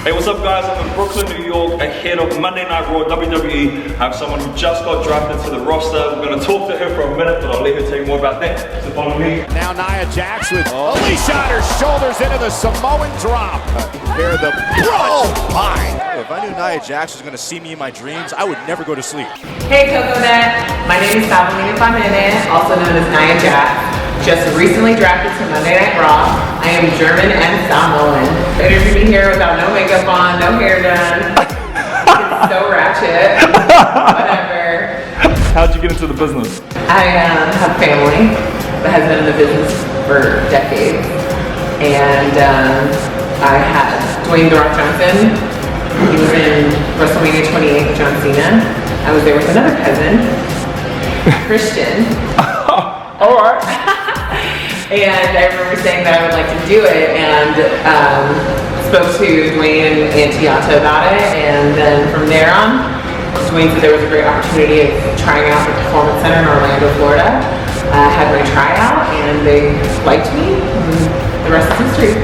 Hey, what's up guys? I'm in Brooklyn, New York, ahead of Monday Night Raw WWE. I have someone who just got drafted to the roster. We're gonna talk to her for a minute, but I'll let her tell you more about that. So follow me. Now Nia Jax with Alicia on her shoulders into the Samoan drop. Here the oh my! If I knew Nia Jax was gonna see me in my dreams, I would never go to sleep. Hey Coconut, my name is Savelina Fanene, also known as Nia Jax. Just recently drafted to Monday Night Raw. I am German and Samoan. Interviewed me here without no makeup on, no hair done. It's so ratchet. Whatever. How'd you get into the business? I have family that has been in the business for decades. And I had Dwayne "The Rock" Johnson. He was in WrestleMania 28 with John Cena. I was there with another cousin, Christian. All right. And I remember saying that I would like to do it, and spoke to Dwayne and Tiata about it, and then from there on, Dwayne said there was a great opportunity of trying out the Performance Center in Orlando, Florida. I had my tryout, and they liked me, and the rest is history.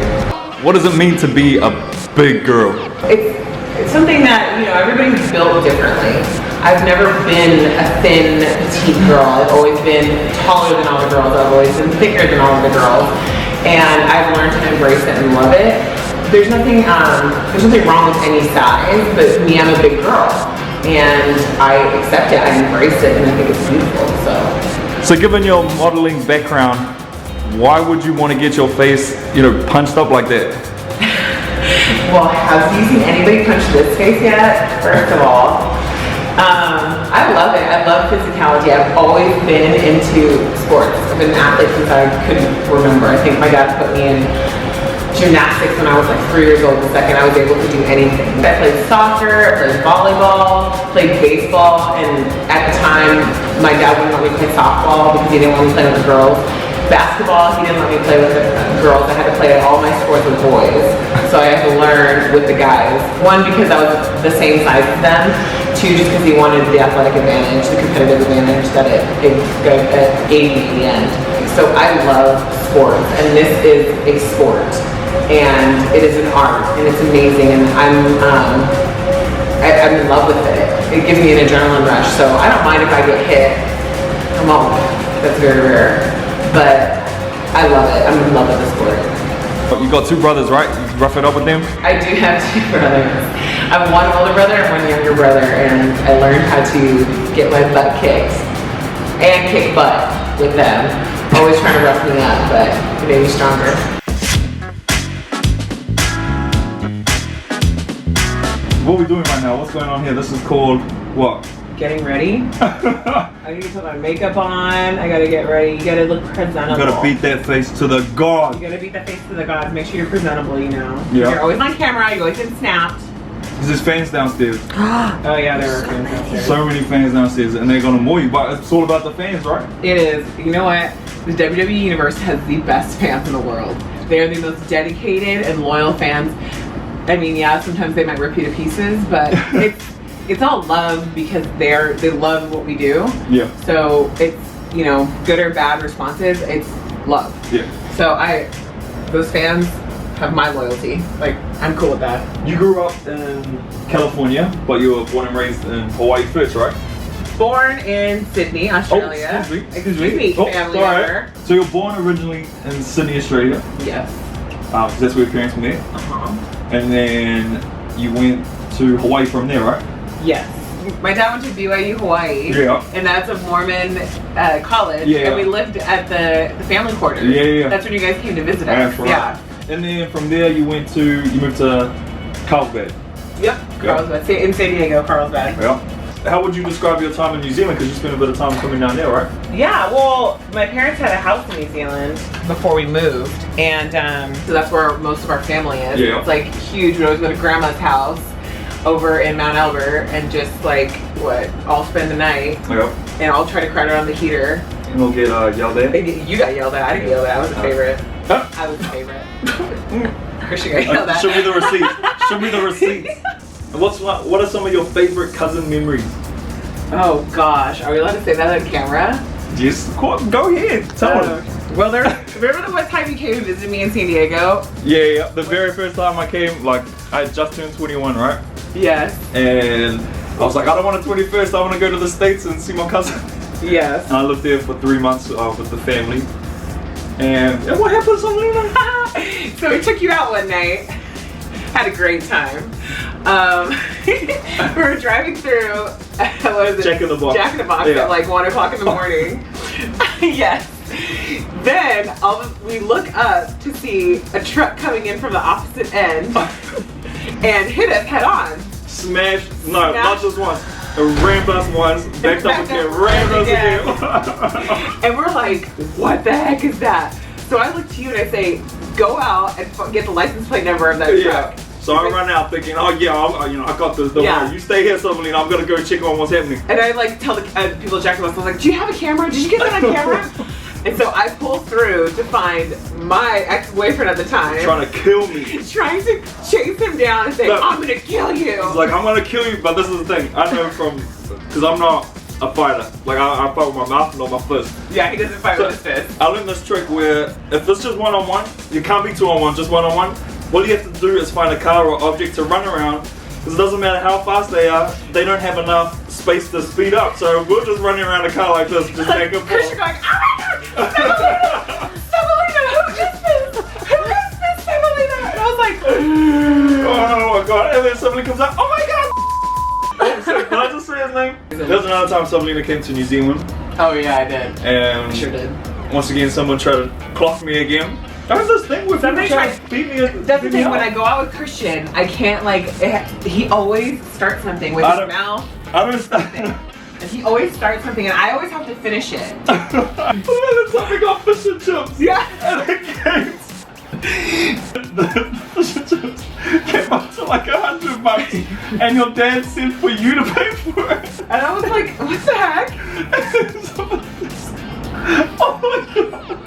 What does it mean to be a big girl? It's something that, you know, everybody's built differently. I've never been a thin, petite girl. I've always been taller than all the girls. I've always been thicker than all of the girls. And I've learned to embrace it and love it. There's nothing wrong with any size, but me, I'm a big girl. And I accept it, I embrace it, and I think it's beautiful, So given your modeling background, why would you want to get your face, you know, punched up like that? Well, have you seen anybody punch this face yet? First of all. I love it. I love physicality. I've always been into sports. I've been an athlete since I couldn't remember. I think my dad put me in gymnastics when I was like 3 years old. The second I was able to do anything. I played soccer, I played volleyball, played baseball, and at the time, my dad wouldn't let me play softball because he didn't want me to play with the girls. Basketball, he didn't let me play with the girls. I had to play all my sports with boys. So I had to learn with the guys. One, because I was the same size as them. Two, just because he wanted the athletic advantage, the competitive advantage that it gave me in the end. So I love sports, and this is a sport. And it is an art, and it's amazing, and I'm in love with it. It gives me an adrenaline rush, so I don't mind if I get hit. I'm all, that's very rare. But I love it. I'm in love with the sport. You got 2 brothers, right? You rough it up with them? I do have 2 brothers. I have one older brother and one younger brother, and I learned how to get my butt kicked and kick butt with them. Always trying to rough me up, but it made me stronger. What are we doing right now? What's going on here? This is called what? Getting ready. I need to put my makeup on. I gotta get ready. You gotta look presentable. You gotta beat that face to the god. You gotta beat that face to the gods. Make sure you're presentable, you know. Yeah. You're always on camera. You always get snapped. There's fans downstairs. Oh yeah, there are fans downstairs. So many fans downstairs, and they're gonna maul you. But it's all about the fans, right? It is. You know what? The WWE Universe has the best fans in the world. They are the most dedicated and loyal fans. I mean, yeah, sometimes they might rip you to pieces, but it's all love because they love what we do. Yeah. So it's, you know, good or bad responses, it's love. Yeah. So those fans have my loyalty. Like, I'm cool with that. You grew up in California, but you were born and raised in Hawaii first, right? Born in Sydney, Australia. Oh, excuse me. Family member. So you were born originally in Sydney, Australia. Yes. Because that's where your parents met. And then you went to Hawaii from there, right? Yes. My dad went to BYU Hawaii. Yeah. And that's a Mormon college. Yeah. And we lived at the family quarters. Yeah. That's when you guys came to visit us. That's right. Yeah. And then from there you moved to Carlsbad. Yep. Carlsbad. In San Diego, Carlsbad. Yeah. How would you describe your time in New Zealand? Because you spent a bit of time coming down there, right? Yeah, well, my parents had a house in New Zealand before we moved, and so that's where most of our family is. Yeah. It's like huge. We always go to grandma's house over in Mount Albert and just like, all spend the night. Yeah. And I'll try to cry around the heater. And we'll get yelled at. You got yelled at. I didn't get yelled at. I was a favorite. Huh? I was a favorite. Christian got yelled at. Show me the receipts. Show me the receipts. What are some of your favorite cousin memories? Oh gosh, are we allowed to say that on camera? Just go ahead. Tell them. Well, remember the one time you came to visit me in San Diego? Yeah. The very first time I came, like, I had just turned 21, right? Yes. And I was like, I don't want a 21st. I want to go to the States and see my cousin. Yes. And I lived there for 3 months with the family. And what happened, Savelina? So we took you out one night. Had a great time. We were driving through, what is it? Jack in the Box. Jack in the Box at like 1 o'clock in the morning. Yes. Then we look up to see a truck coming in from the opposite end and hit us head on. Smash, no, not just once. It rammed us once, backed up again, rammed us again. And we're like, what the heck is that? So I look to you and I say, go out and get the license plate number of that truck. So I run out thinking, oh yeah, I got this. Don't worry. You stay here, Savelina. I'm gonna go check on what's happening. And I like tell the people at Jack in the Box, I was like, do you have a camera? Did you get that on camera? And so I pull through to find my ex-boyfriend at the time. Trying to kill me. Trying to chase him down and say, I'm gonna kill you. He's like, I'm gonna kill you, but this is the thing. I know because I'm not a fighter. Like I fight with my mouth, not my fist. Yeah, he doesn't fight with his fist. I learned this trick where if it's just one-on-one, you can't be two-on-one, just one-on-one. All you have to do is find a car or object to run around. Because it doesn't matter how fast they are, they don't have enough space to speed up. So we're just running around a car like this, just back and forth. Chris, you're going, oh my God, Savelina, who is this? Who is this, Savelina? And I was like, oh my God. And then somebody comes out, oh my God. Oh, so can I just say his name? There's another time Savelina came to New Zealand. Oh yeah, I did. And sure did. Once again, someone tried to clock me again. That's this thing with people trying to beat me. That's the thing, when I go out with Christian, I can't he always starts something with his mouth. I don't understand. And he always starts something and I always have to finish it. Something got fish and chips. Yeah. And the fish and chips came up to like $100 and your dad said for you to pay for it. And I was like, what the heck? Oh my God.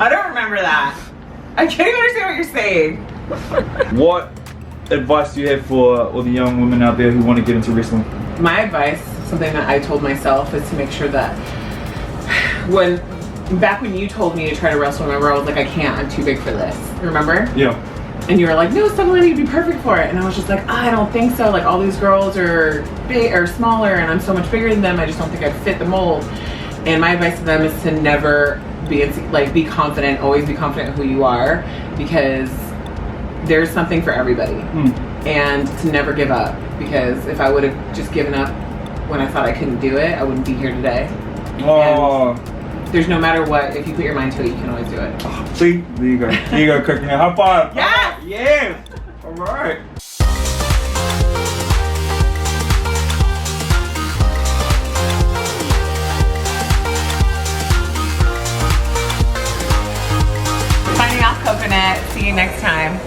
I don't remember that. I can't even understand what you're saying. What advice do you have for all the young women out there who want to get into wrestling? My advice, something that I told myself, is to make sure that back when you told me to try to wrestle, remember, I was like, I can't, I'm too big for this. Remember? Yeah. And you were like, no, Savelina, you'd be perfect for it. And I was just like, I don't think so. Like, all these girls are big or smaller and I'm so much bigger than them. I just don't think I'd fit the mold. And my advice to them is to never be confident, always be confident in who you are, because there's something for everybody. And to never give up, because if I would have just given up when I thought I couldn't do it, I wouldn't be here today. Oh. And there's no matter what, if you put your mind to it, you can always do it. Oh, see? There you go. There you go, Krit. Now, high five. Yeah! Yeah! Alright. Signing off, Coconut. See you next time.